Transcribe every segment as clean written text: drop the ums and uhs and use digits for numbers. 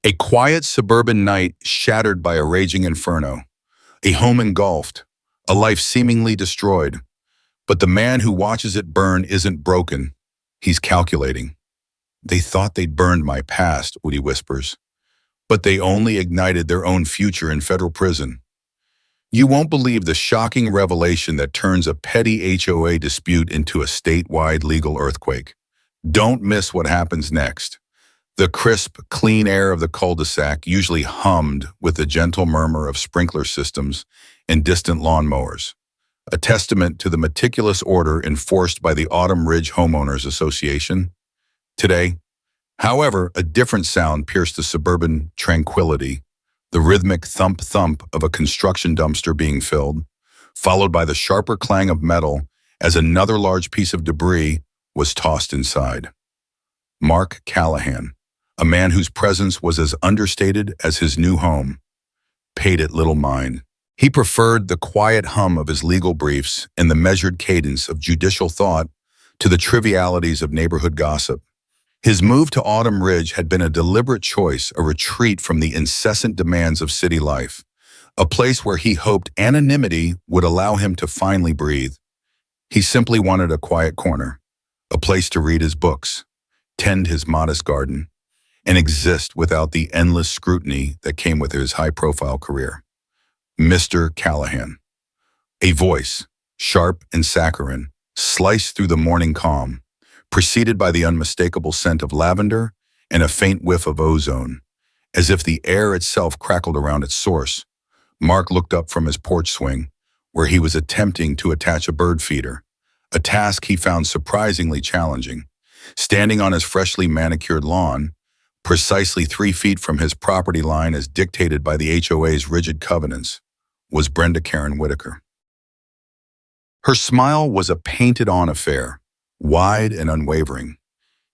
A quiet suburban night shattered by a raging inferno. A home engulfed. A life seemingly destroyed. But the man who watches it burn isn't broken. He's calculating. They thought they'd burned my past, Woody whispers. But they only ignited their own future in federal prison. You won't believe the shocking revelation that turns a petty HOA dispute into a statewide legal earthquake. Don't miss what happens next. The crisp, clean air of the cul-de-sac usually hummed with the gentle murmur of sprinkler systems and distant lawnmowers, a testament to the meticulous order enforced by the Autumn Ridge Homeowners Association. Today, however, a different sound pierced the suburban tranquility, the rhythmic thump-thump of a construction dumpster being filled, followed by the sharper clang of metal as another large piece of debris was tossed inside. Mark Callahan, a man whose presence was as understated as his new home, paid it little mind. He preferred the quiet hum of his legal briefs and the measured cadence of judicial thought to the trivialities of neighborhood gossip. His move to Autumn Ridge had been a deliberate choice, a retreat from the incessant demands of city life, a place where he hoped anonymity would allow him to finally breathe. He simply wanted a quiet corner, a place to read his books, tend his modest garden, and exist without the endless scrutiny that came with his high-profile career. Mr. Callahan. A voice, sharp and saccharine, sliced through the morning calm, preceded by the unmistakable scent of lavender and a faint whiff of ozone. As if the air itself crackled around its source, Mark looked up from his porch swing, where he was attempting to attach a bird feeder, a task he found surprisingly challenging. Standing on his freshly manicured lawn, precisely 3 feet from his property line as dictated by the HOA's rigid covenants, was Brenda Karen Whitaker. Her smile was a painted-on affair, wide and unwavering,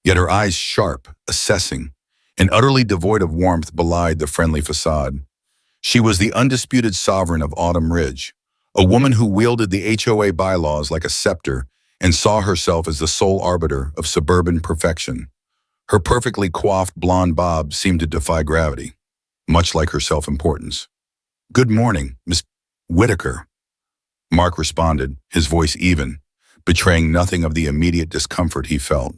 yet her eyes sharp, assessing, and utterly devoid of warmth belied the friendly facade. She was the undisputed sovereign of Autumn Ridge, a woman who wielded the HOA bylaws like a scepter and saw herself as the sole arbiter of suburban perfection. Her perfectly coiffed blonde bob seemed to defy gravity, much like her self-importance. "Good morning, Miss Whitaker," Mark responded, his voice even, betraying nothing of the immediate discomfort he felt.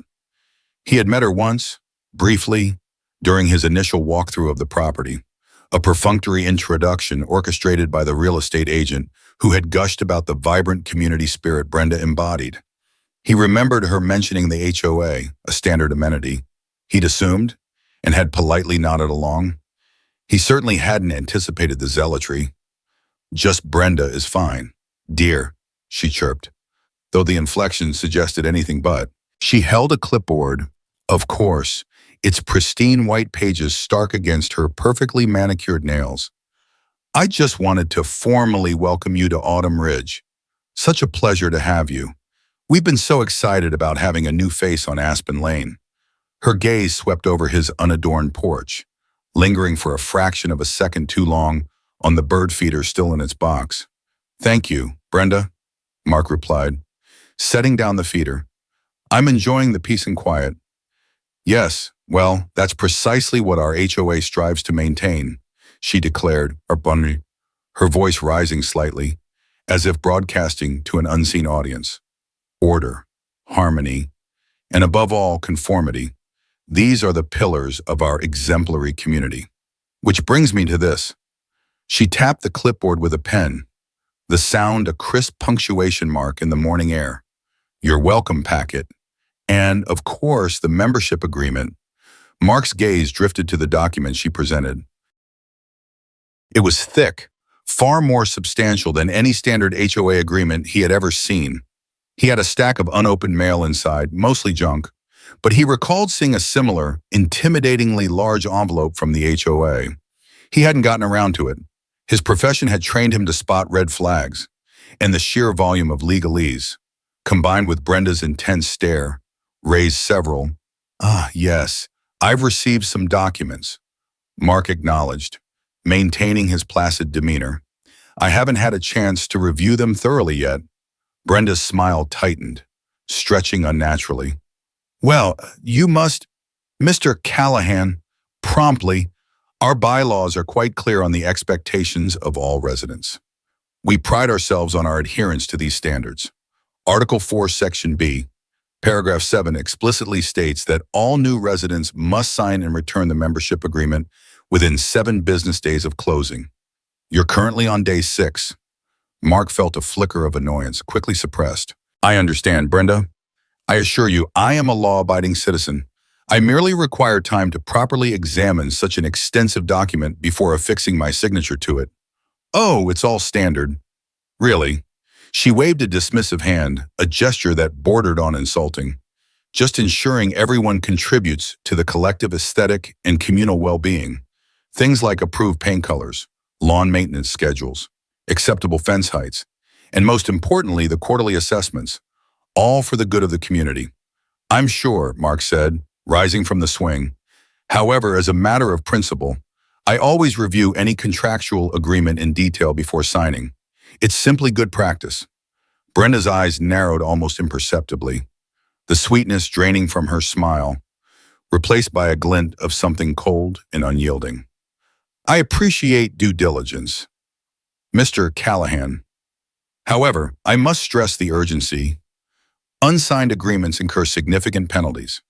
He had met her once, briefly, during his initial walkthrough of the property, a perfunctory introduction orchestrated by the real estate agent who had gushed about the vibrant community spirit Brenda embodied. He remembered her mentioning the HOA, a standard amenity, he'd assumed, and had politely nodded along. He certainly hadn't anticipated the zealotry. "Just Brenda is fine, dear," she chirped, though the inflection suggested anything but. She held a clipboard, of course, its pristine white pages stark against her perfectly manicured nails. "I just wanted to formally welcome you to Autumn Ridge. Such a pleasure to have you. We've been so excited about having a new face on Aspen Lane." Her gaze swept over his unadorned porch, lingering for a fraction of a second too long on the bird feeder still in its box. "Thank you, Brenda," Mark replied, setting down the feeder. "I'm enjoying the peace and quiet." "Yes, well, that's precisely what our HOA strives to maintain," she declared, her voice rising slightly, as if broadcasting to an unseen audience. "Order, harmony, and above all, conformity. These are the pillars of our exemplary community. Which brings me to this." She tapped the clipboard with a pen, the sound a crisp punctuation mark in the morning air. "Your welcome packet. And, of course, the membership agreement." Mark's gaze drifted to the document she presented. It was thick, far more substantial than any standard HOA agreement he had ever seen. He had a stack of unopened mail inside, mostly junk, but he recalled seeing a similar, intimidatingly large envelope from the HOA. He hadn't gotten around to it. His profession had trained him to spot red flags, and the sheer volume of legalese, combined with Brenda's intense stare, raised several. "Ah, yes, I've received some documents," Mark acknowledged, maintaining his placid demeanor. "I haven't had a chance to review them thoroughly yet." Brenda's smile tightened, stretching unnaturally. "Well, you must—" Mr. Callahan promptly Our bylaws are quite clear on the expectations of all residents. We pride ourselves on our adherence to these standards. Article 4, Section B, Paragraph 7 explicitly states that all new residents must sign and return the membership agreement within 7 business days of closing. You're currently on day 6. Mark felt a flicker of annoyance, quickly suppressed. I understand, Brenda. I assure you, I am a law-abiding citizen. I merely require time to properly examine such an extensive document before affixing my signature to it. Oh, it's all standard. Really? She waved a dismissive hand, a gesture that bordered on insulting. Just ensuring everyone contributes to the collective aesthetic and communal well-being. Things like approved paint colors, lawn maintenance schedules, acceptable fence heights, and most importantly, the quarterly assessments, all for the good of the community. I'm sure, Mark said, rising from the swing. However, as a matter of principle, I always review any contractual agreement in detail before signing. It's simply good practice. Brenda's eyes narrowed almost imperceptibly, the sweetness draining from her smile, replaced by a glint of something cold and unyielding. I appreciate due diligence, Mr. Callahan. However, I must stress the urgency. Unsigned agreements incur significant penalties.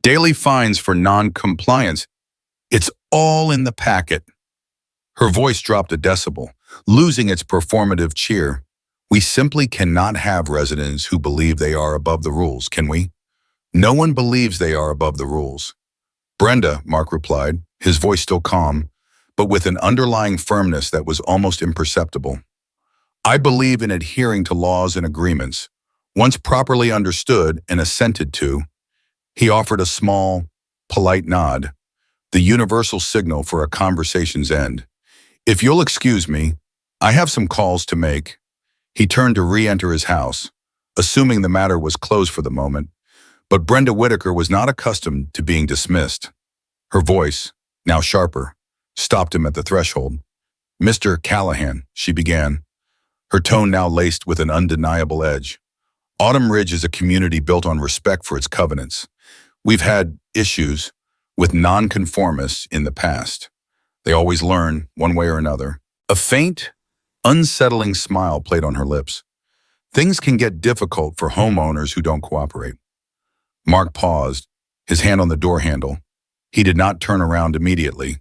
Daily fines for non-compliance. It's all in the packet. Her voice dropped a decibel, losing its performative cheer. We simply cannot have residents who believe they are above the rules, can we? No one believes they are above the rules. Brenda, Mark replied, his voice still calm, but with an underlying firmness that was almost imperceptible. I believe in adhering to laws and agreements. Once properly understood and assented to, he offered a small, polite nod, the universal signal for a conversation's end. If you'll excuse me, I have some calls to make. He turned to re-enter his house, assuming the matter was closed for the moment, but Brenda Whitaker was not accustomed to being dismissed. Her voice, now sharper, stopped him at the threshold. Mr. Callahan, she began, her tone now laced with an undeniable edge. Autumn Ridge is a community built on respect for its covenants. We've had issues with nonconformists in the past. They always learn, one way or another. A faint, unsettling smile played on her lips. Things can get difficult for homeowners who don't cooperate. Mark paused, his hand on the door handle. He did not turn around immediately,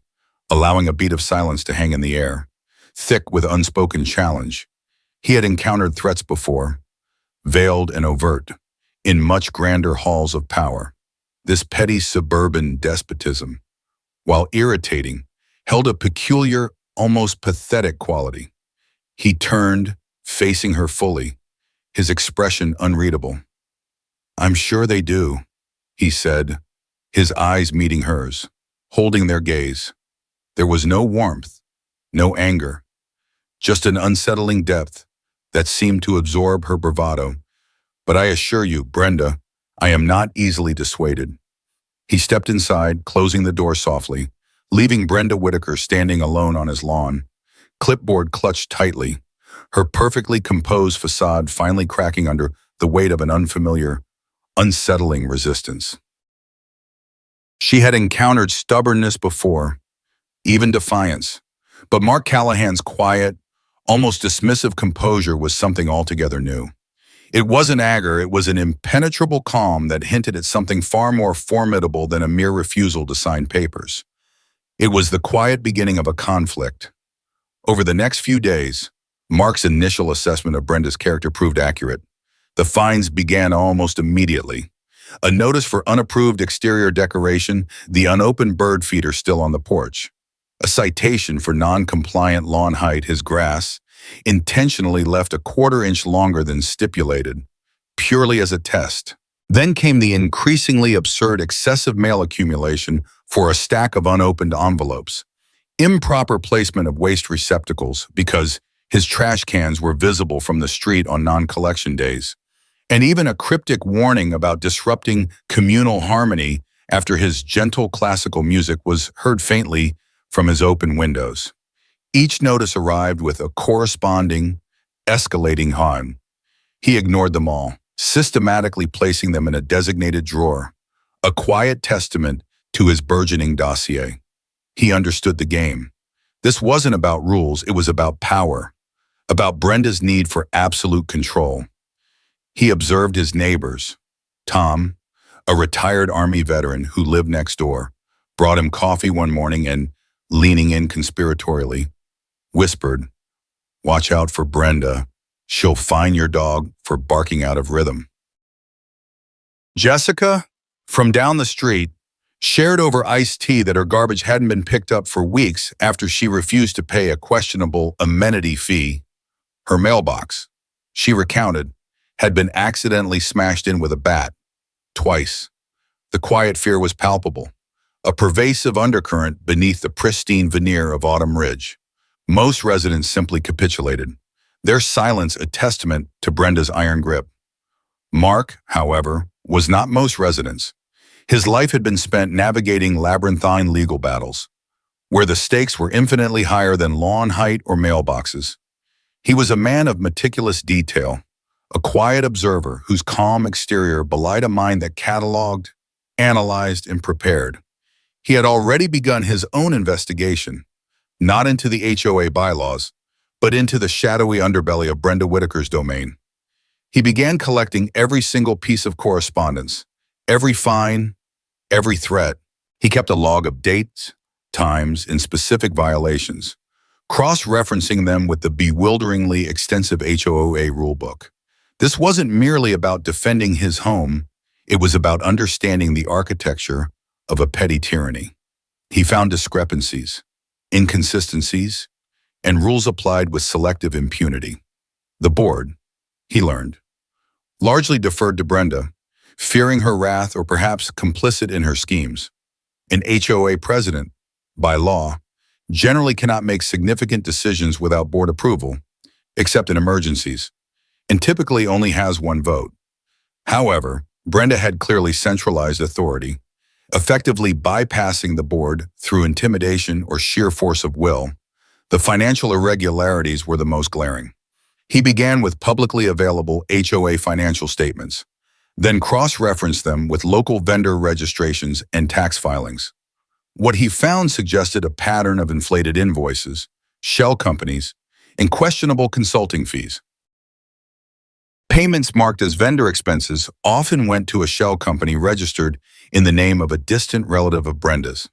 allowing a beat of silence to hang in the air, thick with unspoken challenge. He had encountered threats before, veiled and overt, in much grander halls of power. This petty suburban despotism, while irritating, held a peculiar, almost pathetic quality. He turned, facing her fully, his expression unreadable. I'm sure they do, he said, his eyes meeting hers, holding their gaze. There was no warmth, no anger, just an unsettling depth that seemed to absorb her bravado. But I assure you, Brenda, I am not easily dissuaded. He stepped inside, closing the door softly, leaving Brenda Whitaker standing alone on his lawn, clipboard clutched tightly, her perfectly composed facade finally cracking under the weight of an unfamiliar, unsettling resistance. She had encountered stubbornness before, even defiance, but Mark Callahan's quiet, almost dismissive composure was something altogether new. It wasn't anger, it was an impenetrable calm that hinted at something far more formidable than a mere refusal to sign papers. It was the quiet beginning of a conflict. Over the next few days, Mark's initial assessment of Brenda's character proved accurate. The fines began almost immediately. A notice for unapproved exterior decoration, the unopened bird feeder still on the porch. A citation for non-compliant lawn height, his grass, intentionally left a quarter-inch longer than stipulated, purely as a test. Then came the increasingly absurd excessive mail accumulation for a stack of unopened envelopes, improper placement of waste receptacles because his trash cans were visible from the street on non-collection days, and even a cryptic warning about disrupting communal harmony after his gentle classical music was heard faintly from his open windows. Each notice arrived with a corresponding, escalating harm. He ignored them all, systematically placing them in a designated drawer, a quiet testament to his burgeoning dossier. He understood the game. This wasn't about rules, it was about power, about Brenda's need for absolute control. He observed his neighbors. Tom, a retired Army veteran who lived next door, brought him coffee one morning and, leaning in conspiratorially, whispered, "Watch out for Brenda. She'll fine your dog for barking out of rhythm." Jessica, from down the street, shared over iced tea that her garbage hadn't been picked up for weeks after she refused to pay a questionable amenity fee. Her mailbox, she recounted, had been accidentally smashed in with a bat. Twice. The quiet fear was palpable, a pervasive undercurrent beneath the pristine veneer of Autumn Ridge. Most residents simply capitulated, their silence a testament to Brenda's iron grip. Mark, however, was not most residents. His life had been spent navigating labyrinthine legal battles, where the stakes were infinitely higher than lawn height or mailboxes. He was a man of meticulous detail, a quiet observer whose calm exterior belied a mind that cataloged, analyzed, and prepared. He had already begun his own investigation, not into the HOA bylaws, but into the shadowy underbelly of Brenda Whitaker's domain. He began collecting every single piece of correspondence, every fine, every threat. He kept a log of dates, times, and specific violations, cross-referencing them with the bewilderingly extensive HOA rulebook. This wasn't merely about defending his home, it was about understanding the architecture of a petty tyranny. He found discrepancies, inconsistencies, and rules applied with selective impunity. The board, he learned, largely deferred to Brenda, fearing her wrath or perhaps complicit in her schemes. An HOA president, by law, generally cannot make significant decisions without board approval, except in emergencies, and typically only has one vote. However, Brenda had clearly centralized authority, effectively bypassing the board through intimidation or sheer force of will. The financial irregularities were the most glaring. He began with publicly available HOA financial statements, then cross-referenced them with local vendor registrations and tax filings. What he found suggested a pattern of inflated invoices, shell companies, and questionable consulting fees. Payments marked as vendor expenses often went to a shell company registered in the name of a distant relative of Brenda's.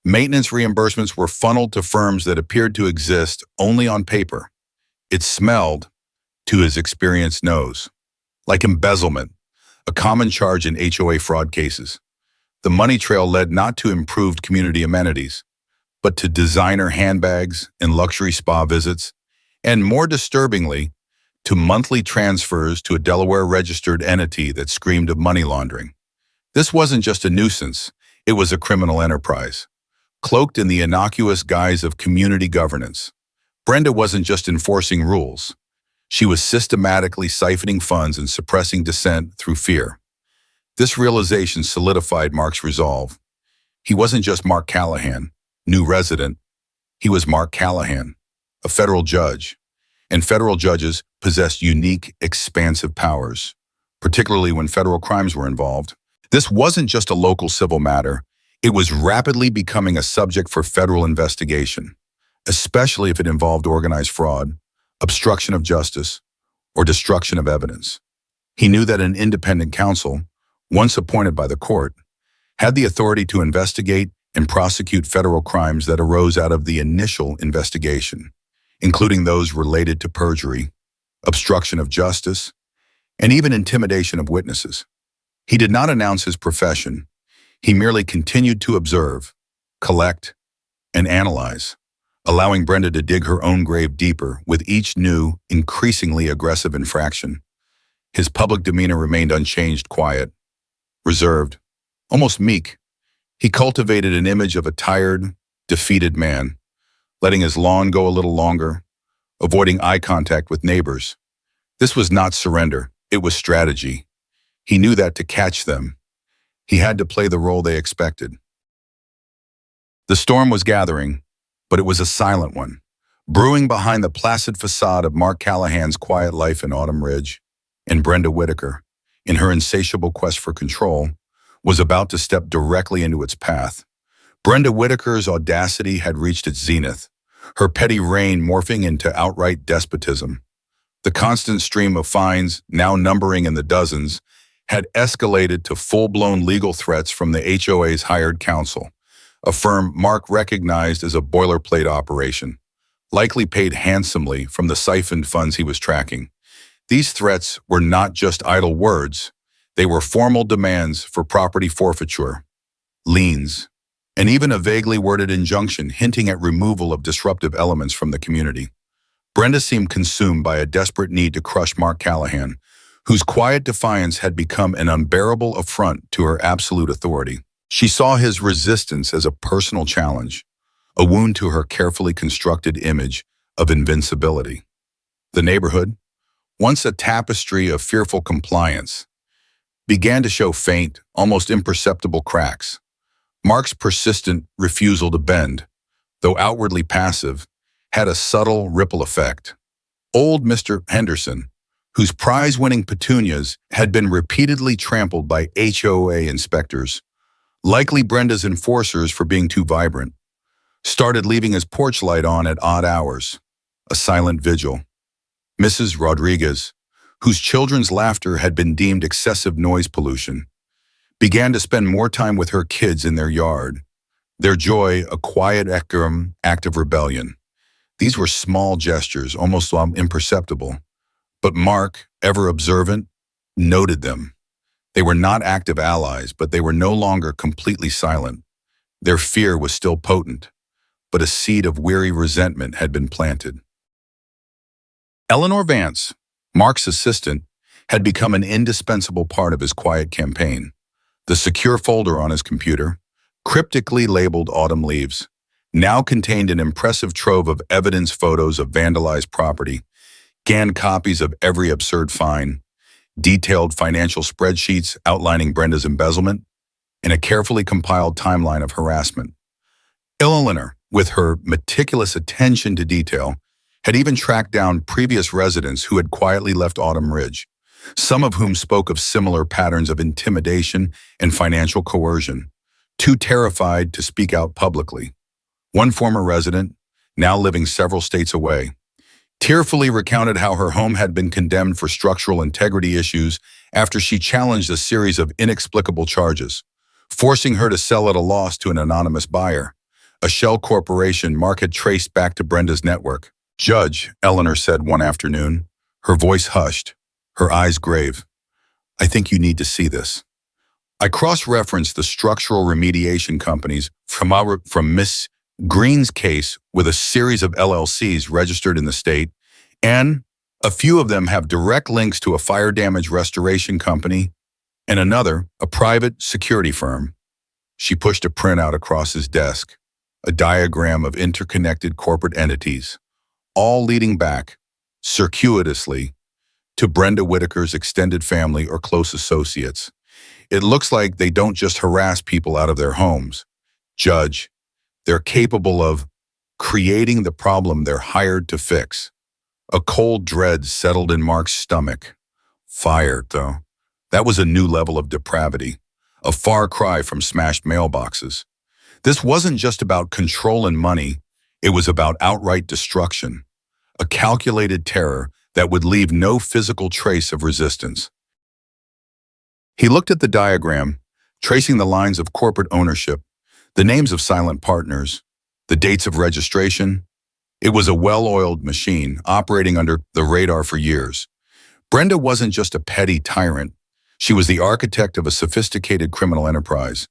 Maintenance reimbursements were funneled to firms that appeared to exist only on paper. It smelled, to his experienced nose, like embezzlement, a common charge in HOA fraud cases. The money trail led not to improved community amenities, but to designer handbags and luxury spa visits, and more disturbingly, to monthly transfers to a Delaware-registered entity that screamed of money laundering. This wasn't just a nuisance, it was a criminal enterprise, cloaked in the innocuous guise of community governance. Brenda wasn't just enforcing rules. She was systematically siphoning funds and suppressing dissent through fear. This realization solidified Mark's resolve. He wasn't just Mark Callahan, new resident. He was Mark Callahan, a federal judge. And federal judges possessed unique, expansive powers, particularly when federal crimes were involved. This wasn't just a local civil matter. It was rapidly becoming a subject for federal investigation, especially if it involved organized fraud, obstruction of justice, or destruction of evidence. He knew that an independent counsel, once appointed by the court, had the authority to investigate and prosecute federal crimes that arose out of the initial investigation, including those related to perjury, obstruction of justice, and even intimidation of witnesses. He did not announce his profession. He merely continued to observe, collect, and analyze, allowing Brenda to dig her own grave deeper with each new, increasingly aggressive infraction. His public demeanor remained unchanged, quiet, reserved, almost meek. He cultivated an image of a tired, defeated man, letting his lawn go a little longer, avoiding eye contact with neighbors. This was not surrender, it was strategy. He knew that to catch them, he had to play the role they expected. The storm was gathering, but it was a silent one, brewing behind the placid facade of Mark Callahan's quiet life in Autumn Ridge, and Brenda Whitaker, in her insatiable quest for control, was about to step directly into its path. Brenda Whitaker's audacity had reached its zenith, her petty reign morphing into outright despotism. The constant stream of fines, now numbering in the dozens, had escalated to full-blown legal threats from the HOA's hired counsel, a firm Mark recognized as a boilerplate operation, likely paid handsomely from the siphoned funds he was tracking. These threats were not just idle words, they were formal demands for property forfeiture, liens, and even a vaguely worded injunction hinting at removal of disruptive elements from the community. Brenda seemed consumed by a desperate need to crush Mark Callahan, whose quiet defiance had become an unbearable affront to her absolute authority. She saw his resistance as a personal challenge, a wound to her carefully constructed image of invincibility. The neighborhood, once a tapestry of fearful compliance, began to show faint, almost imperceptible cracks. Mark's persistent refusal to bend, though outwardly passive, had a subtle ripple effect. Old Mr. Henderson, whose prize-winning petunias had been repeatedly trampled by HOA inspectors, likely Brenda's enforcers for being too vibrant, started leaving his porch light on at odd hours, a silent vigil. Mrs. Rodriguez, whose children's laughter had been deemed excessive noise pollution, began to spend more time with her kids in their yard, their joy a quiet act of rebellion. These were small gestures, almost imperceptible, but Mark, ever observant, noted them. They were not active allies, but they were no longer completely silent. Their fear was still potent, but a seed of weary resentment had been planted. Eleanor Vance, Mark's assistant, had become an indispensable part of his quiet campaign. The secure folder on his computer, cryptically labeled Autumn Leaves, now contained an impressive trove of evidence photos of vandalized property, scanned copies of every absurd fine, detailed financial spreadsheets outlining Brenda's embezzlement, and a carefully compiled timeline of harassment. Eleanor, with her meticulous attention to detail, had even tracked down previous residents who had quietly left Autumn Ridge, some of whom spoke of similar patterns of intimidation and financial coercion, too terrified to speak out publicly. One former resident, now living several states away, tearfully recounted how her home had been condemned for structural integrity issues after she challenged a series of inexplicable charges, forcing her to sell at a loss to an anonymous buyer, a shell corporation Mark had traced back to Brenda's network. "Judge," Eleanor said one afternoon, her voice hushed, her eyes grave, "I think you need to see this." I cross-referenced the structural remediation companies from Miss Green's case with a series of LLCs registered in the state, and a few of them have direct links to a fire damage restoration company and another, a private security firm. She pushed a printout across his desk, a diagram of interconnected corporate entities, all leading back, circuitously, to Brenda Whitaker's extended family or close associates. It looks like they don't just harass people out of their homes. Judge, they're capable of creating the problem they're hired to fix. A cold dread settled in Mark's stomach. Fire, though. That was a new level of depravity, a far cry from smashed mailboxes. This wasn't just about control and money, it was about outright destruction, a calculated terror that would leave no physical trace of resistance. He looked at the diagram, tracing the lines of corporate ownership, the names of silent partners, the dates of registration. It was a well-oiled machine, operating under the radar for years. Brenda wasn't just a petty tyrant. She was the architect of a sophisticated criminal enterprise,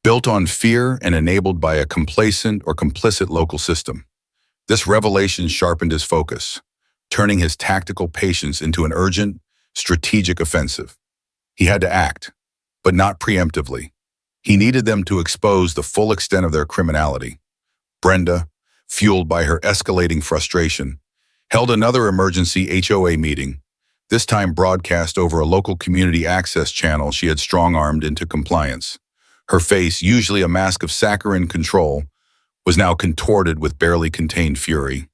built on fear and enabled by a complacent or complicit local system. This revelation sharpened his focus, turning his tactical patience into an urgent, strategic offensive. He had to act, but not preemptively. He needed them to expose the full extent of their criminality. Brenda, fueled by her escalating frustration, held another emergency HOA meeting, this time broadcast over a local community access channel she had strong-armed into compliance. Her face, usually a mask of saccharine control, was now contorted with barely contained fury.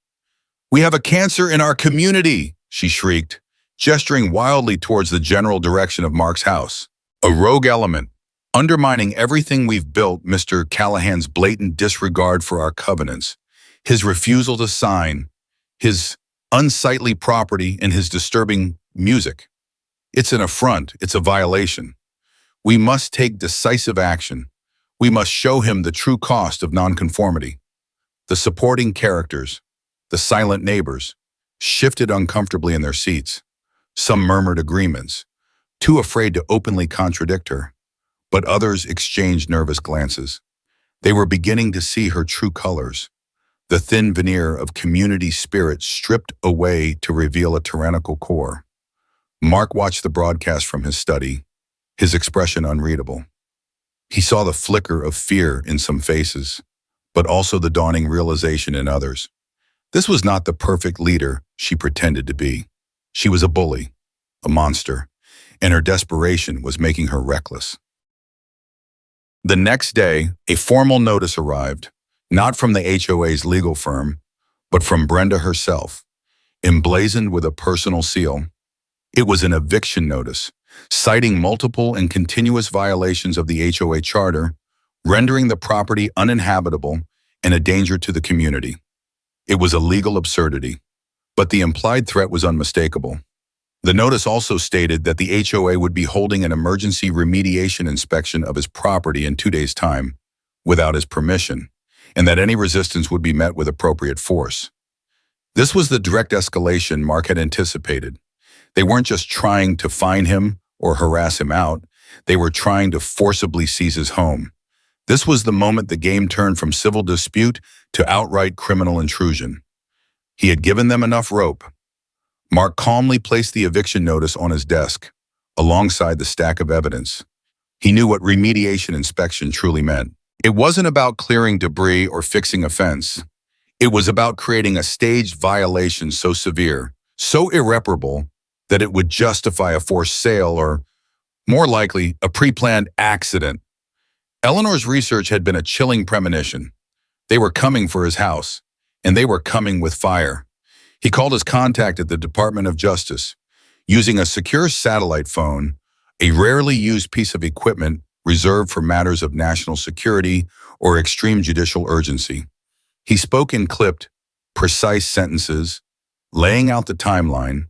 "We have a cancer in our community," she shrieked, gesturing wildly towards the general direction of Mark's house. "A rogue element, undermining everything we've built. Mr. Callahan's blatant disregard for our covenants, his refusal to sign, his unsightly property, and his disturbing music. It's an affront. It's a violation. We must take decisive action. We must show him the true cost of nonconformity. The supporting characters, the silent neighbors, shifted uncomfortably in their seats. Some murmured agreements, too afraid to openly contradict her, but others exchanged nervous glances. They were beginning to see her true colors, the thin veneer of community spirit stripped away to reveal a tyrannical core. Mark watched the broadcast from his study, his expression unreadable. He saw the flicker of fear in some faces, but also the dawning realization in others. This was not the perfect leader she pretended to be. She was a bully, a monster, and her desperation was making her reckless. The next day, a formal notice arrived, not from the HOA's legal firm, but from Brenda herself, emblazoned with a personal seal. It was an eviction notice, citing multiple and continuous violations of the HOA charter, rendering the property uninhabitable and a danger to the community. It was a legal absurdity, but the implied threat was unmistakable. The notice also stated that the HOA would be holding an emergency remediation inspection of his property in 2 days' time, without his permission, and that any resistance would be met with appropriate force. This was the direct escalation Mark had anticipated. They weren't just trying to fine him or harass him out, they were trying to forcibly seize his home. This was the moment the game turned from civil dispute to outright criminal intrusion. He had given them enough rope. Mark calmly placed the eviction notice on his desk, alongside the stack of evidence. He knew what remediation inspection truly meant. It wasn't about clearing debris or fixing a fence. It was about creating a staged violation so severe, so irreparable, that it would justify a forced sale or, more likely, a pre-planned accident. Eleanor's research had been a chilling premonition. They were coming for his house, and they were coming with fire. He called his contact at the Department of Justice, using a secure satellite phone, a rarely used piece of equipment reserved for matters of national security or extreme judicial urgency. He spoke in clipped, precise sentences, laying out the timeline,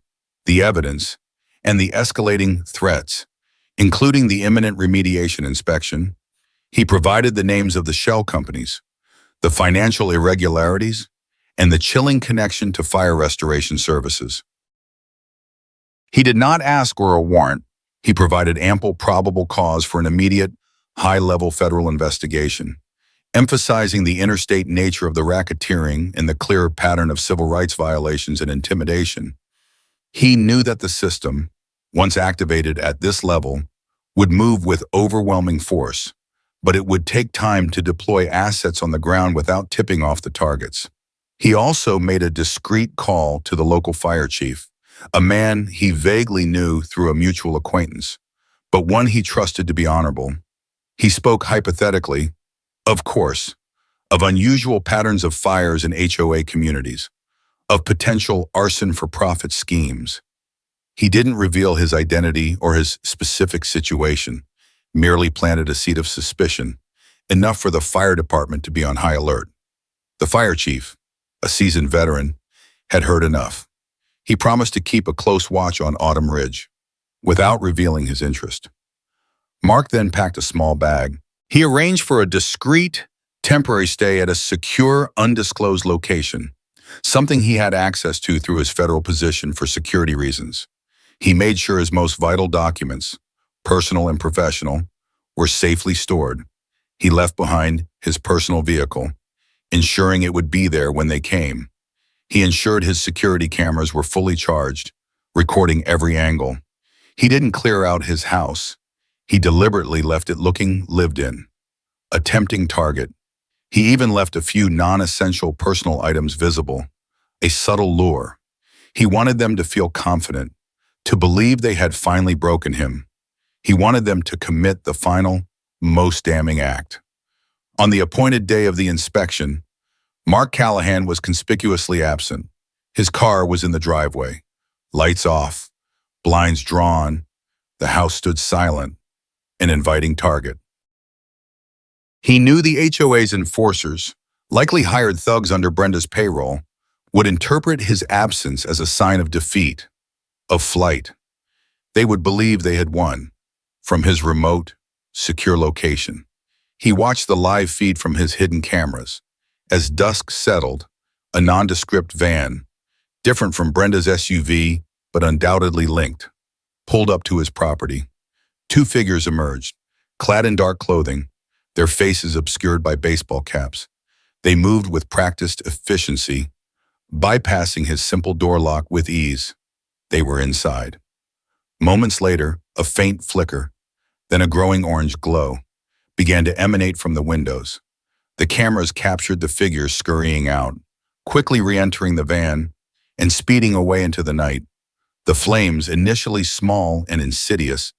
the evidence, and the escalating threats, including the imminent remediation inspection. He provided the names of the shell companies, the financial irregularities, and the chilling connection to fire restoration services. He did not ask for a warrant. He provided ample probable cause for an immediate, high-level federal investigation, emphasizing the interstate nature of the racketeering and the clear pattern of civil rights violations and intimidation. He knew that the system, once activated at this level, would move with overwhelming force, but it would take time to deploy assets on the ground without tipping off the targets. He also made a discreet call to the local fire chief, a man he vaguely knew through a mutual acquaintance, but one he trusted to be honorable. He spoke hypothetically, of course, of unusual patterns of fires in HOA communities, of potential arson-for-profit schemes. He didn't reveal his identity or his specific situation, merely planted a seed of suspicion, enough for the fire department to be on high alert. The fire chief, a seasoned veteran, had heard enough. He promised to keep a close watch on Autumn Ridge, without revealing his interest. Mark then packed a small bag. He arranged for a discreet, temporary stay at a secure, undisclosed location, something he had access to through his federal position for security reasons. He made sure his most vital documents, personal and professional, were safely stored. He left behind his personal vehicle, ensuring it would be there when they came. He ensured his security cameras were fully charged, recording every angle. He didn't clear out his house. He deliberately left it looking lived in, a tempting target. He even left a few non-essential personal items visible, a subtle lure. He wanted them to feel confident, to believe they had finally broken him. He wanted them to commit the final, most damning act. On the appointed day of the inspection, Mark Callahan was conspicuously absent. His car was in the driveway, lights off, blinds drawn. The house stood silent, an inviting target. He knew the HOA's enforcers, likely hired thugs under Brenda's payroll, would interpret his absence as a sign of defeat, of flight. They would believe they had won. From his remote, secure location, he watched the live feed from his hidden cameras. As dusk settled, a nondescript van, different from Brenda's SUV, but undoubtedly linked, pulled up to his property. Two figures emerged, clad in dark clothing, their faces obscured by baseball caps. They moved with practiced efficiency, bypassing his simple door lock with ease. They were inside. Moments later, a faint flicker, then a growing orange glow, began to emanate from the windows. The cameras captured the figures scurrying out, quickly re-entering the van and speeding away into the night. The flames, initially small and insidious,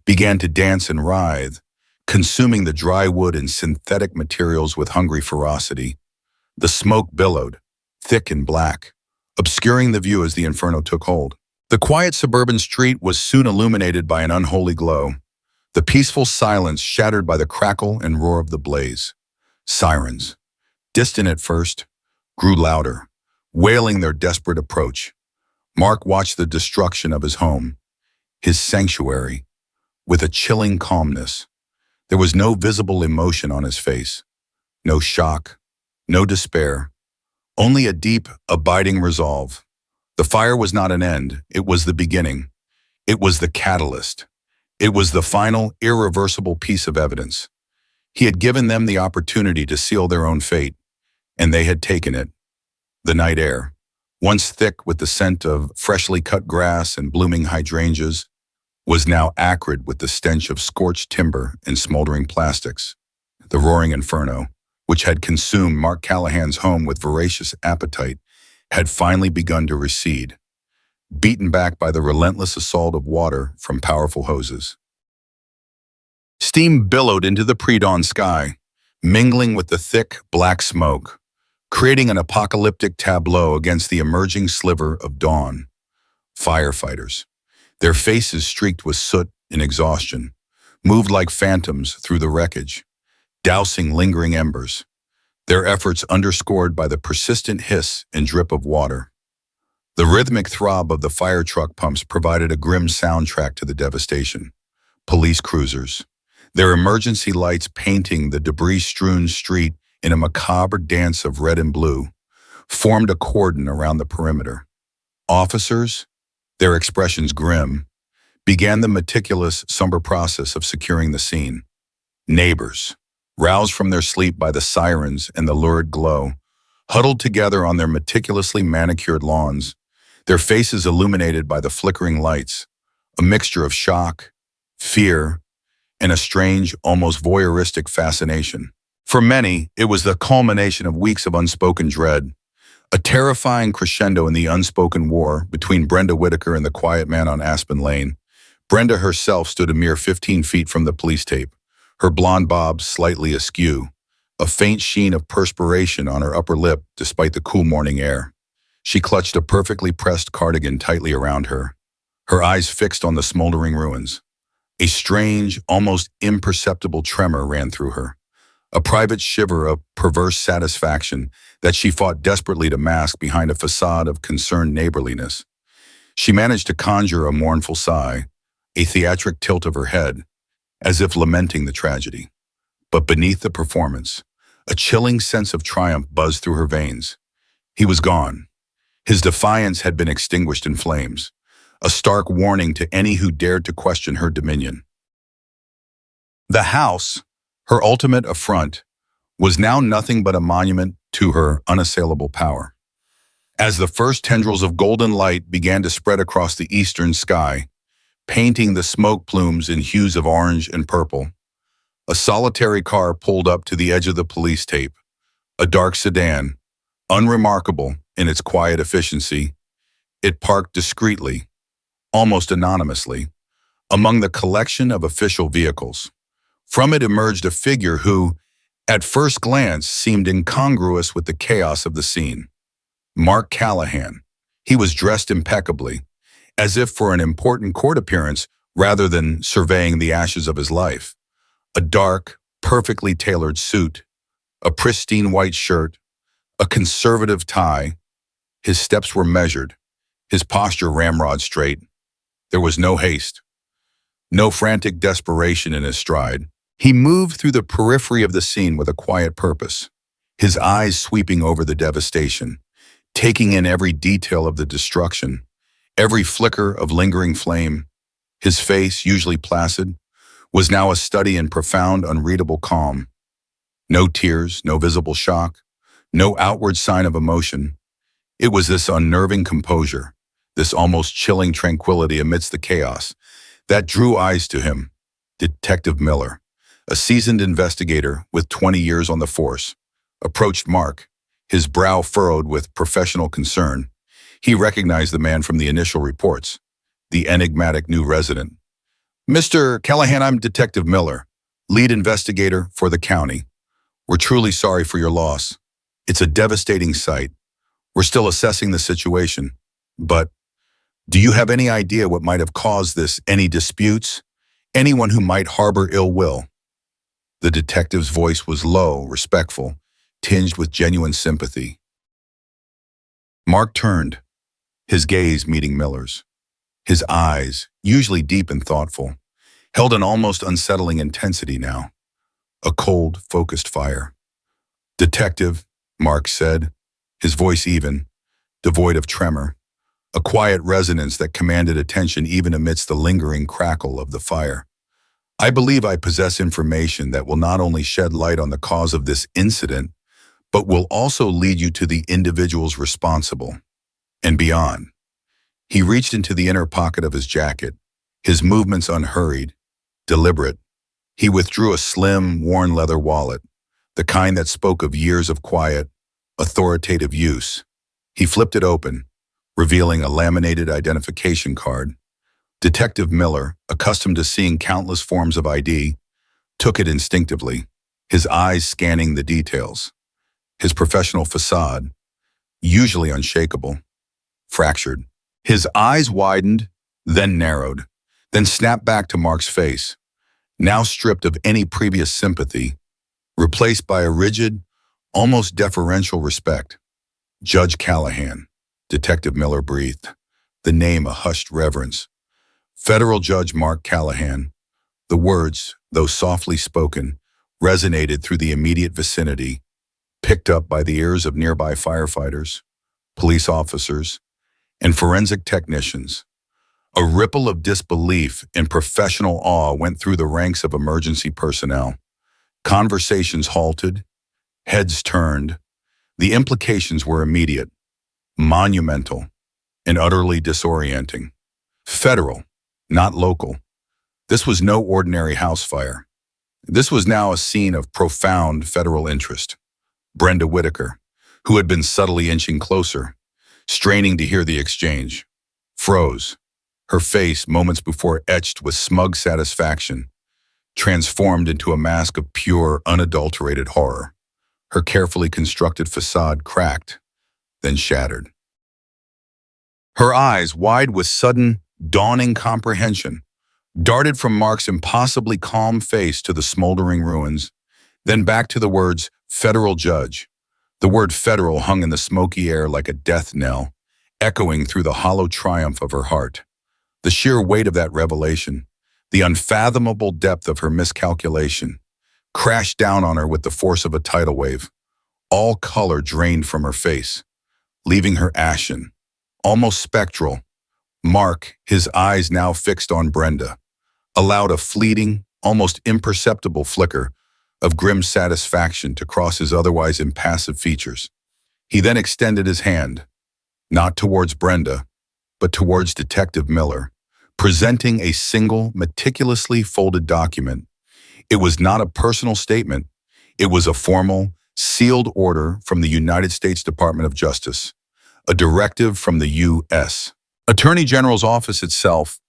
began to dance and writhe, consuming the dry wood and synthetic materials with hungry ferocity. The smoke billowed, thick and black, obscuring the view as the inferno took hold. The quiet suburban street was soon illuminated by an unholy glow, the peaceful silence shattered by the crackle and roar of the blaze. Sirens, distant at first, grew louder, wailing their desperate approach. Mark watched the destruction of his home, his sanctuary, with a chilling calmness. There was no visible emotion on his face, no shock, no despair, only a deep, abiding resolve. The fire was not an end, it was the beginning. It was the catalyst. It was the final, irreversible piece of evidence. He had given them the opportunity to seal their own fate, and they had taken it. The night air, once thick with the scent of freshly cut grass and blooming hydrangeas, was now acrid with the stench of scorched timber and smoldering plastics. The roaring inferno, which had consumed Mark Callahan's home with voracious appetite, had finally begun to recede, beaten back by the relentless assault of water from powerful hoses. Steam billowed into the pre-dawn sky, mingling with the thick, black smoke, creating an apocalyptic tableau against the emerging sliver of dawn. Firefighters, their faces streaked with soot and exhaustion, moved like phantoms through the wreckage, dousing lingering embers, their efforts underscored by the persistent hiss and drip of water. The rhythmic throb of the fire truck pumps provided a grim soundtrack to the devastation. Police cruisers, their emergency lights painting the debris-strewn street in a macabre dance of red and blue, formed a cordon around the perimeter. Officers, their expressions grim, began the meticulous, somber process of securing the scene. Neighbors, roused from their sleep by the sirens and the lurid glow, huddled together on their meticulously manicured lawns, their faces illuminated by the flickering lights, a mixture of shock, fear, and a strange, almost voyeuristic fascination. For many, it was the culmination of weeks of unspoken dread, a terrifying crescendo in the unspoken war between Brenda Whitaker and the quiet man on Aspen Lane. Brenda herself stood a mere 15 feet from the police tape, her blonde bob slightly askew, a faint sheen of perspiration on her upper lip despite the cool morning air. She clutched a perfectly pressed cardigan tightly around her, her eyes fixed on the smoldering ruins. A strange, almost imperceptible tremor ran through her, a private shiver of perverse satisfaction that she fought desperately to mask behind a facade of concerned neighborliness. She managed to conjure a mournful sigh, a theatric tilt of her head, as if lamenting the tragedy. But beneath the performance, a chilling sense of triumph buzzed through her veins. He was gone. His defiance had been extinguished in flames, a stark warning to any who dared to question her dominion. The house, her ultimate affront, was now nothing but a monument to her unassailable power. As the first tendrils of golden light began to spread across the eastern sky, painting the smoke plumes in hues of orange and purple, a solitary car pulled up to the edge of the police tape, a dark sedan, unremarkable in its quiet efficiency. It parked discreetly, almost anonymously, among the collection of official vehicles. From it emerged a figure who, at first glance, seemed incongruous with the chaos of the scene. Mark Callahan. He was dressed impeccably, as if for an important court appearance rather than surveying the ashes of his life. A dark, perfectly tailored suit, a pristine white shirt, a conservative tie. His steps were measured, his posture ramrod straight. There was no haste, no frantic desperation in his stride. He moved through the periphery of the scene with a quiet purpose, his eyes sweeping over the devastation, taking in every detail of the destruction, every flicker of lingering flame. His face, usually placid, was now a study in profound, unreadable calm. No tears, no visible shock, no outward sign of emotion. It was this unnerving composure, this almost chilling tranquility amidst the chaos, that drew eyes to him. Detective Miller, a seasoned investigator with 20 years on the force, approached Mark, his brow furrowed with professional concern. He recognized the man from the initial reports, the enigmatic new resident. "Mr. Callahan, I'm Detective Miller, lead investigator for the county. We're truly sorry for your loss. It's a devastating sight. We're still assessing the situation. But do you have any idea what might have caused this? Any disputes? Anyone who might harbor ill will?" The detective's voice was low, respectful, tinged with genuine sympathy. Mark turned, his gaze meeting Miller's. His eyes, usually deep and thoughtful, held an almost unsettling intensity now, a cold, focused fire. "Detective," Mark said, his voice even, devoid of tremor, a quiet resonance that commanded attention even amidst the lingering crackle of the fire. "I believe I possess information that will not only shed light on the cause of this incident, but will also lead you to the individuals responsible, and beyond." He reached into the inner pocket of his jacket, his movements unhurried, deliberate. He withdrew a slim, worn leather wallet, the kind that spoke of years of quiet, authoritative use. He flipped it open, revealing a laminated identification card. Detective Miller, accustomed to seeing countless forms of ID, took it instinctively, his eyes scanning the details. His professional facade, usually unshakable, fractured. His eyes widened, then narrowed, then snapped back to Mark's face, now stripped of any previous sympathy, replaced by a rigid, almost deferential respect. "Judge Callahan," Detective Miller breathed, the name a hushed reverence. "Federal Judge Mark Callahan." The words, though softly spoken, resonated through the immediate vicinity, picked up by the ears of nearby firefighters, police officers, and forensic technicians. A ripple of disbelief and professional awe went through the ranks of emergency personnel. Conversations halted, heads turned. The implications were immediate, monumental, and utterly disorienting. Federal, not local. This was no ordinary house fire. This was now a scene of profound federal interest. Brenda Whitaker, who had been subtly inching closer, straining to hear the exchange, froze, her face moments before etched with smug satisfaction, transformed into a mask of pure, unadulterated horror. Her carefully constructed facade cracked, then shattered. Her eyes, wide with sudden, dawning comprehension, darted from Mark's impossibly calm face to the smoldering ruins, then back to the words, "Federal Judge." The word federal hung in the smoky air like a death knell, echoing through the hollow triumph of her heart. The sheer weight of that revelation, the unfathomable depth of her miscalculation, crashed down on her with the force of a tidal wave. All color drained from her face, leaving her ashen, almost spectral. Mark, his eyes now fixed on Brenda, allowed a fleeting, almost imperceptible flicker of grim satisfaction to cross his otherwise impassive features. He then extended his hand, not towards Brenda, but towards Detective Miller, presenting a single, meticulously folded document. It was not a personal statement. It was a formal, sealed order from the United States Department of Justice, a directive from the U.S. Attorney General's office itself,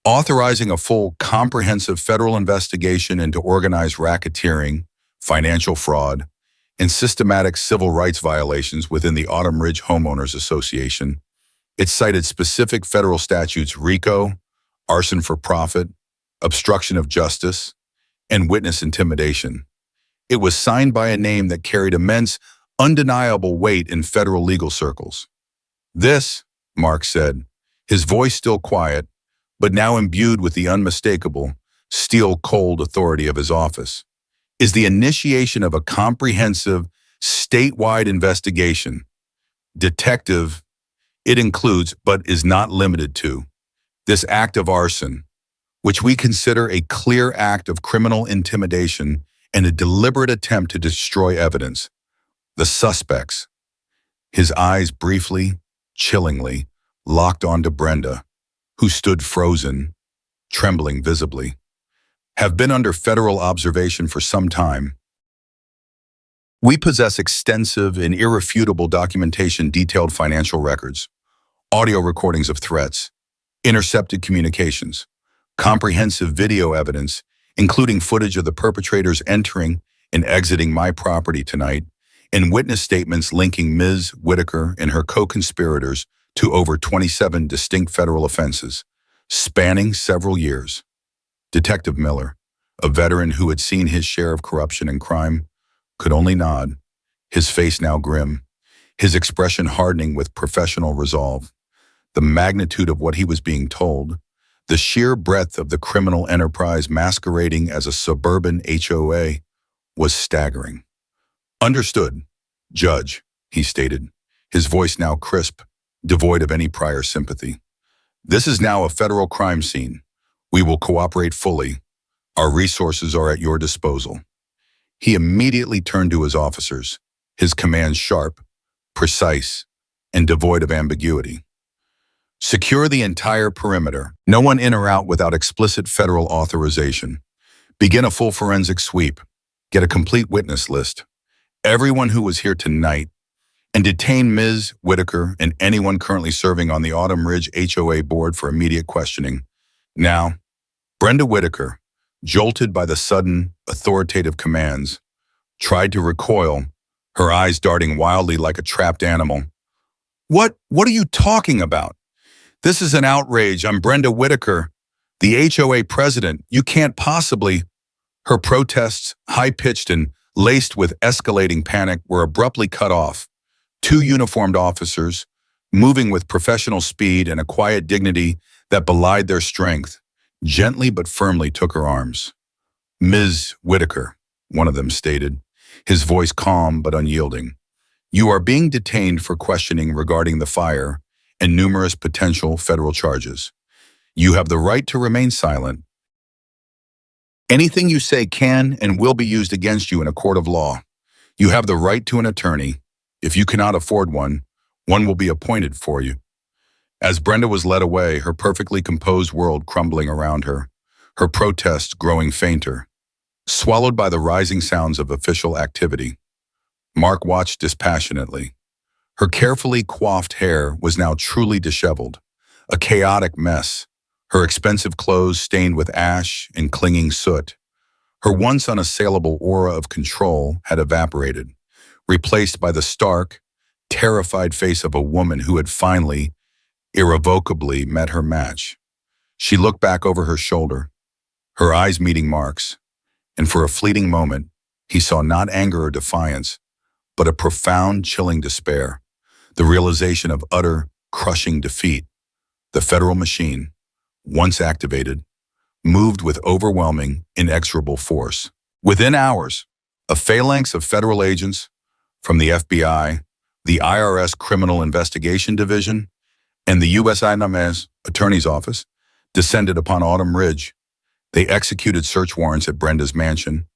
authorizing a full, comprehensive federal investigation into organized racketeering, financial fraud, and systematic civil rights violations within the Autumn Ridge Homeowners Association. It cited specific federal statutes RICO, arson for profit, obstruction of justice, and witness intimidation. It was signed by a name that carried immense, undeniable weight in federal legal circles. This, Mark said, his voice still quiet, but now imbued with the unmistakable, steel-cold authority of his office, is the initiation of a comprehensive, statewide investigation. Detective, it includes, but is not limited to, this act of arson, which we consider a clear act of criminal intimidation and a deliberate attempt to destroy evidence. The suspects, his eyes briefly, chillingly, locked onto Brenda, who stood frozen, trembling visibly, have been under federal observation for some time. We possess extensive and irrefutable documentation, detailed financial records, audio recordings of threats, intercepted communications, comprehensive video evidence, including footage of the perpetrators entering and exiting my property tonight, and witness statements linking Ms. Whitaker and her co-conspirators to over 27 distinct federal offenses, spanning several years. Detective Miller, a veteran who had seen his share of corruption and crime, could only nod, his face now grim, his expression hardening with professional resolve. The magnitude of what he was being told, the sheer breadth of the criminal enterprise masquerading as a suburban HOA, was staggering. Understood, Judge, he stated, his voice now crisp, devoid of any prior sympathy. This is now a federal crime scene. We will cooperate fully. Our resources are at your disposal. He immediately turned to his officers, his commands sharp, precise, and devoid of ambiguity. Secure the entire perimeter. No one in or out without explicit federal authorization. Begin a full forensic sweep. Get a complete witness list. Everyone who was here tonight, and detain Ms. Whitaker and anyone currently serving on the Autumn Ridge HOA board for immediate questioning. Now, Brenda Whitaker, jolted by the sudden, authoritative commands, tried to recoil, her eyes darting wildly like a trapped animal. What are you talking about? This is an outrage. I'm Brenda Whitaker, the HOA president. You can't possibly. Her protests, high-pitched and laced with escalating panic, were abruptly cut off. Two uniformed officers, moving with professional speed and a quiet dignity that belied their strength, gently but firmly took her arms. Ms. Whitaker, one of them stated, his voice calm but unyielding. You are being detained for questioning regarding the fire and numerous potential federal charges. You have the right to remain silent. Anything you say can and will be used against you in a court of law. You have the right to an attorney. If you cannot afford one, one will be appointed for you. As Brenda was led away, her perfectly composed world crumbling around her, her protests growing fainter, swallowed by the rising sounds of official activity, Mark watched dispassionately. Her carefully coiffed hair was now truly disheveled, a chaotic mess, her expensive clothes stained with ash and clinging soot. Her once unassailable aura of control had evaporated, replaced by the stark, terrified face of a woman who had finally, irrevocably met her match. She looked back over her shoulder, her eyes meeting Mark's, and for a fleeting moment, he saw not anger or defiance, but a profound, chilling despair, the realization of utter, crushing defeat. The federal machine, once activated, moved with overwhelming, inexorable force. Within hours, a phalanx of federal agents from the FBI, the IRS Criminal Investigation Division, and the U.S. Attorney's Office descended upon Autumn Ridge. They executed search warrants at Brenda's mansion,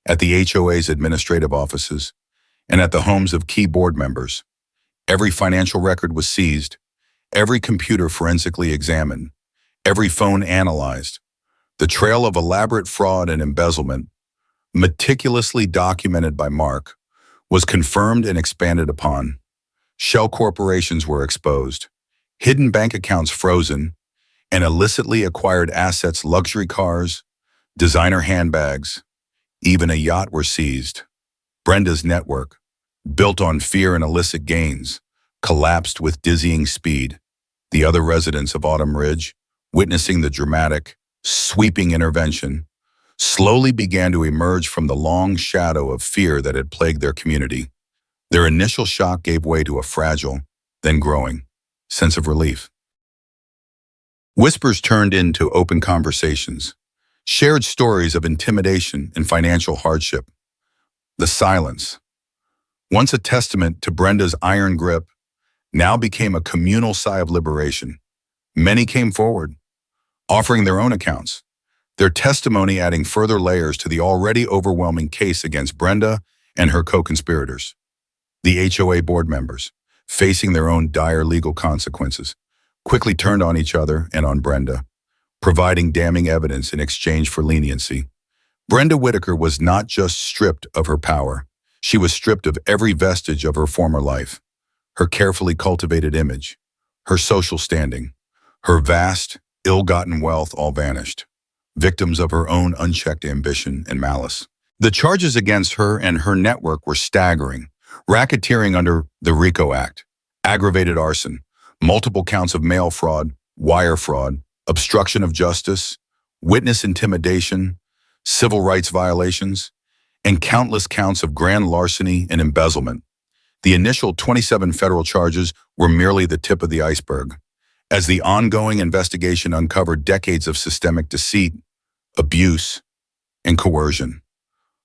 at the HOA's administrative offices, and at the homes of key board members. Every financial record was seized, every computer forensically examined, every phone analyzed. The trail of elaborate fraud and embezzlement, meticulously documented by Mark, was confirmed and expanded upon. Shell corporations were exposed, hidden bank accounts frozen, and illicitly acquired assets, luxury cars, designer handbags, even a yacht were seized. Brenda's network, built on fear and illicit gains, collapsed with dizzying speed. The other residents of Autumn Ridge, witnessing the dramatic, sweeping intervention, slowly began to emerge from the long shadow of fear that had plagued their community. Their initial shock gave way to a fragile, then growing, sense of relief. Whispers turned into open conversations, shared stories of intimidation and financial hardship. The silence, once a testament to Brenda's iron grip, now became a communal sigh of liberation. Many came forward, offering their own accounts, their testimony adding further layers to the already overwhelming case against Brenda and her co-conspirators. The HOA board members, facing their own dire legal consequences, quickly turned on each other and on Brenda, providing damning evidence in exchange for leniency. Brenda Whitaker was not just stripped of her power, she was stripped of every vestige of her former life. Her carefully cultivated image, her social standing, her vast, ill-gotten wealth all vanished, victims of her own unchecked ambition and malice. The charges against her and her network were staggering: racketeering under the RICO Act, aggravated arson, multiple counts of mail fraud, wire fraud, obstruction of justice, witness intimidation, civil rights violations, and countless counts of grand larceny and embezzlement. The initial 27 federal charges were merely the tip of the iceberg, as the ongoing investigation uncovered decades of systemic deceit, abuse, and coercion.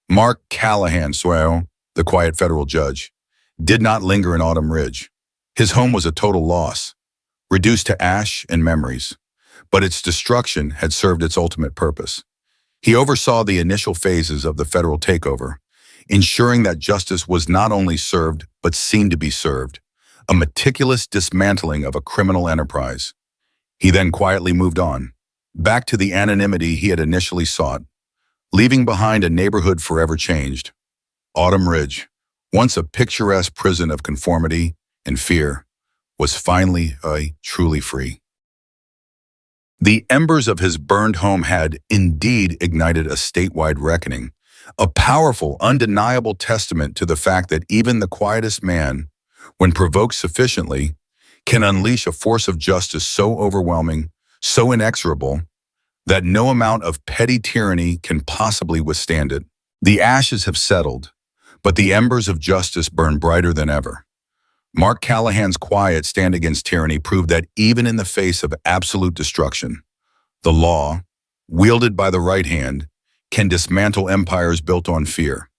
Mark Callahan, the quiet federal judge, did not linger in Autumn Ridge. His home was a total loss, reduced to ash and memories, but its destruction had served its ultimate purpose. He oversaw the initial phases of the federal takeover, ensuring that justice was not only served, but seen to be served, a meticulous dismantling of a criminal enterprise. He then quietly moved on, back to the anonymity he had initially sought, leaving behind a neighborhood forever changed. Autumn Ridge, once a picturesque prison of conformity and fear, was finally truly free. The embers of his burned home had indeed ignited a statewide reckoning, a powerful, undeniable testament to the fact that even the quietest man, when provoked sufficiently, can unleash a force of justice so overwhelming, so inexorable, that no amount of petty tyranny can possibly withstand it. The ashes have settled, but the embers of justice burn brighter than ever. Mark Callahan's quiet stand against tyranny proved that even in the face of absolute destruction, the law, wielded by the right hand, can dismantle empires built on fear.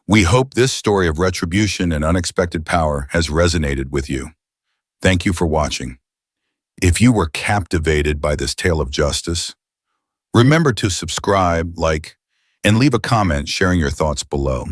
We hope this story of retribution and unexpected power has resonated with you. Thank you for watching. If you were captivated by this tale of justice, remember to subscribe, like, and leave a comment sharing your thoughts below.